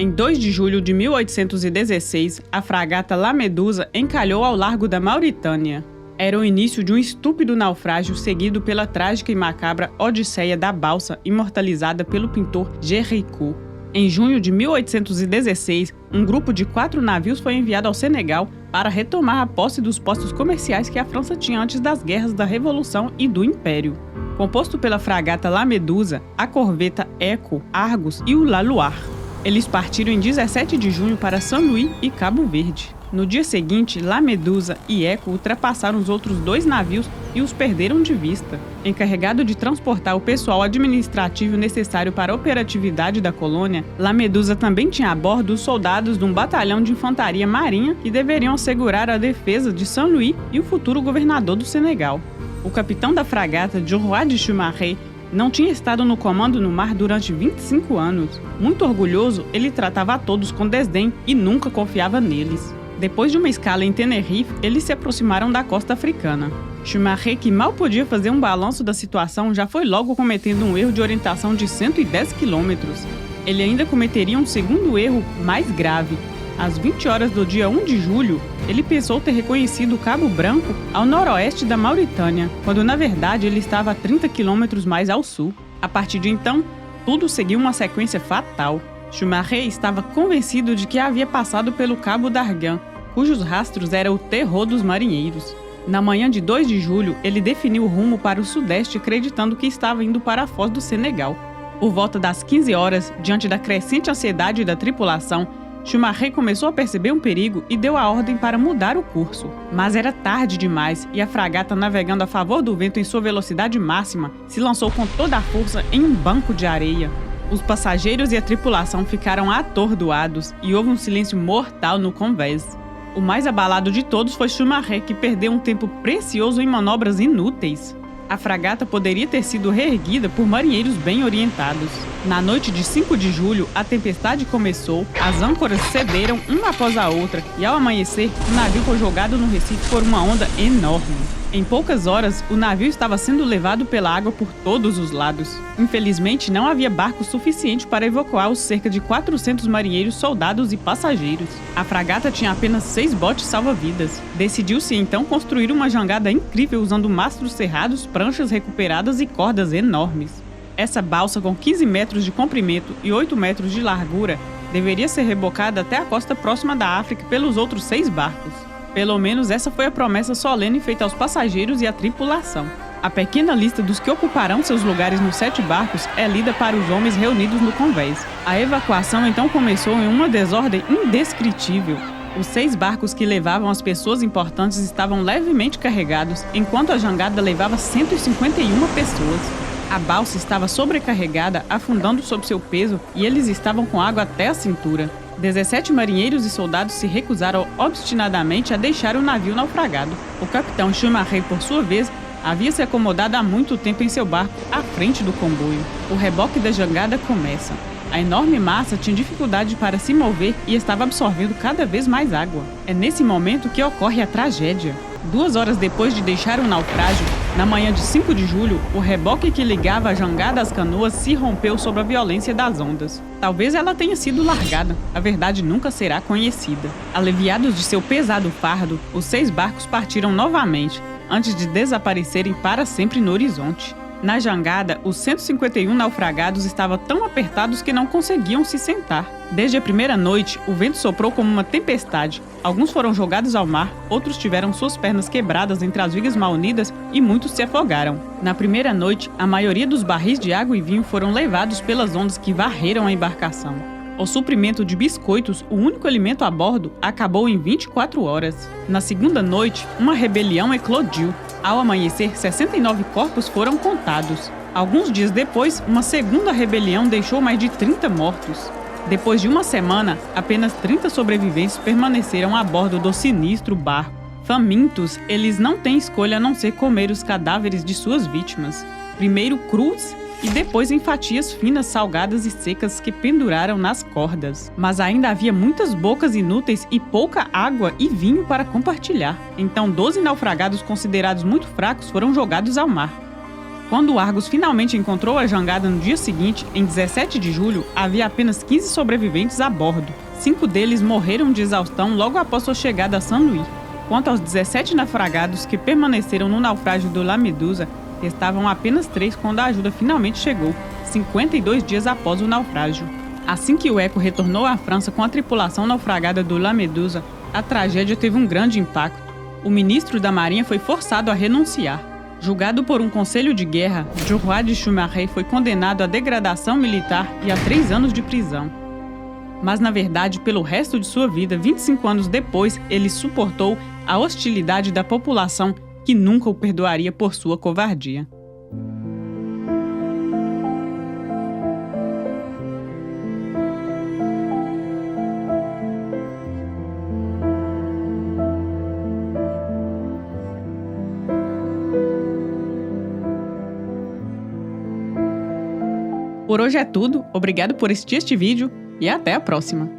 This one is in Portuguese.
Em 2 de julho de 1816, a fragata La Medusa encalhou ao largo da Mauritânia. Era o início de um estúpido naufrágio seguido pela trágica e macabra Odisseia da Balsa, imortalizada pelo pintor Géricault. Em junho de 1816, um grupo de 4 navios foi enviado ao Senegal para retomar a posse dos postos comerciais que a França tinha antes das guerras da Revolução e do Império. Composto pela fragata La Medusa, a corveta Echo, Argus e o La Loire. Eles partiram em 17 de junho para Saint-Louis e Cabo Verde. No dia seguinte, La Medusa e Echo ultrapassaram os outros 2 navios e os perderam de vista. Encarregado de transportar o pessoal administrativo necessário para a operatividade da colônia, La Medusa também tinha a bordo os soldados de um batalhão de infantaria marinha que deveriam assegurar a defesa de Saint-Louis e o futuro governador do Senegal. O capitão da fragata, Geoffroy de Chaumareix, não tinha estado no comando no mar durante 25 anos. Muito orgulhoso, ele tratava a todos com desdém e nunca confiava neles. Depois de uma escala em Tenerife, eles se aproximaram da costa africana. Chaumareix, que mal podia fazer um balanço da situação, já foi logo cometendo um erro de orientação de 110 quilômetros. Ele ainda cometeria um segundo erro mais grave. Às 20 horas do dia 1 de julho, ele pensou ter reconhecido o Cabo Branco ao noroeste da Mauritânia, quando na verdade ele estava a 30 quilômetros mais ao sul. A partir de então, tudo seguiu uma sequência fatal. Chaumareix estava convencido de que havia passado pelo Cabo d'Argan, cujos rastros eram o terror dos marinheiros. Na manhã de 2 de julho, ele definiu o rumo para o sudeste, acreditando que estava indo para a foz do Senegal. Por volta das 15 horas, diante da crescente ansiedade da tripulação, Chaumareix começou a perceber um perigo e deu a ordem para mudar o curso. Mas era tarde demais e a fragata, navegando a favor do vento em sua velocidade máxima, se lançou com toda a força em um banco de areia. Os passageiros e a tripulação ficaram atordoados e houve um silêncio mortal no convés. O mais abalado de todos foi Chaumareix, que perdeu um tempo precioso em manobras inúteis. A fragata poderia ter sido reerguida por marinheiros bem orientados. Na noite de 5 de julho, a tempestade começou, as âncoras cederam uma após a outra e, ao amanhecer, o navio foi jogado no Recife por uma onda enorme. Em poucas horas, o navio estava sendo levado pela água por todos os lados. Infelizmente, não havia barco suficiente para evacuar os cerca de 400 marinheiros, soldados e passageiros. A fragata tinha apenas 6 botes salva-vidas. Decidiu-se então construir uma jangada incrível usando mastros cerrados, pranchas recuperadas e cordas enormes. Essa balsa, com 15 metros de comprimento e 8 metros de largura, deveria ser rebocada até a costa próxima da África pelos outros 6 barcos. Pelo menos essa foi a promessa solene feita aos passageiros e à tripulação. A pequena lista dos que ocuparão seus lugares nos 7 barcos é lida para os homens reunidos no convés. A evacuação então começou em uma desordem indescritível. Os 6 barcos que levavam as pessoas importantes estavam levemente carregados, enquanto a jangada levava 151 pessoas. A balsa estava sobrecarregada, afundando sob seu peso, e eles estavam com água até a cintura. 17 marinheiros e soldados se recusaram obstinadamente a deixar o navio naufragado. O capitão Chaumareix, por sua vez, havia se acomodado há muito tempo em seu barco, à frente do comboio. O reboque da jangada começa. A enorme massa tinha dificuldade para se mover e estava absorvendo cada vez mais água. É nesse momento que ocorre a tragédia. 2 horas depois de deixar o naufrágio, na manhã de 5 de julho, o reboque que ligava a jangada às canoas se rompeu sob a violência das ondas. Talvez ela tenha sido largada, a verdade nunca será conhecida. Aliviados de seu pesado fardo, os 6 barcos partiram novamente, antes de desaparecerem para sempre no horizonte. Na jangada, os 151 naufragados estavam tão apertados que não conseguiam se sentar. Desde a primeira noite, o vento soprou como uma tempestade. Alguns foram jogados ao mar, outros tiveram suas pernas quebradas entre as vigas mal unidas e muitos se afogaram. Na primeira noite, a maioria dos barris de água e vinho foram levados pelas ondas que varreram a embarcação. O suprimento de biscoitos, o único alimento a bordo, acabou em 24 horas. Na segunda noite, uma rebelião eclodiu. Ao amanhecer, 69 corpos foram contados. Alguns dias depois, uma segunda rebelião deixou mais de 30 mortos. Depois de uma semana, apenas 30 sobreviventes permaneceram a bordo do sinistro barco. Famintos, eles não têm escolha a não ser comer os cadáveres de suas vítimas. Primeiro crus e depois em fatias finas, salgadas e secas que penduraram nas cordas. Mas ainda havia muitas bocas inúteis e pouca água e vinho para compartilhar. Então 12 naufragados considerados muito fracos foram jogados ao mar. Quando o Argos finalmente encontrou a jangada no dia seguinte, em 17 de julho, havia apenas 15 sobreviventes a bordo. 5 deles morreram de exaustão logo após sua chegada a Saint-Louis. Quanto aos 17 naufragados que permaneceram no naufrágio do La Medusa, restavam apenas 3 quando a ajuda finalmente chegou, 52 dias após o naufrágio. Assim que o Echo retornou à França com a tripulação naufragada do La Medusa, a tragédia teve um grande impacto. O ministro da Marinha foi forçado a renunciar. Julgado por um conselho de guerra, Geoffroy de Chaumareix foi condenado à degradação militar e a 3 anos de prisão. Mas, na verdade, pelo resto de sua vida, 25 anos depois, ele suportou a hostilidade da população que nunca o perdoaria por sua covardia. Por hoje é tudo, obrigado por assistir este vídeo e até a próxima!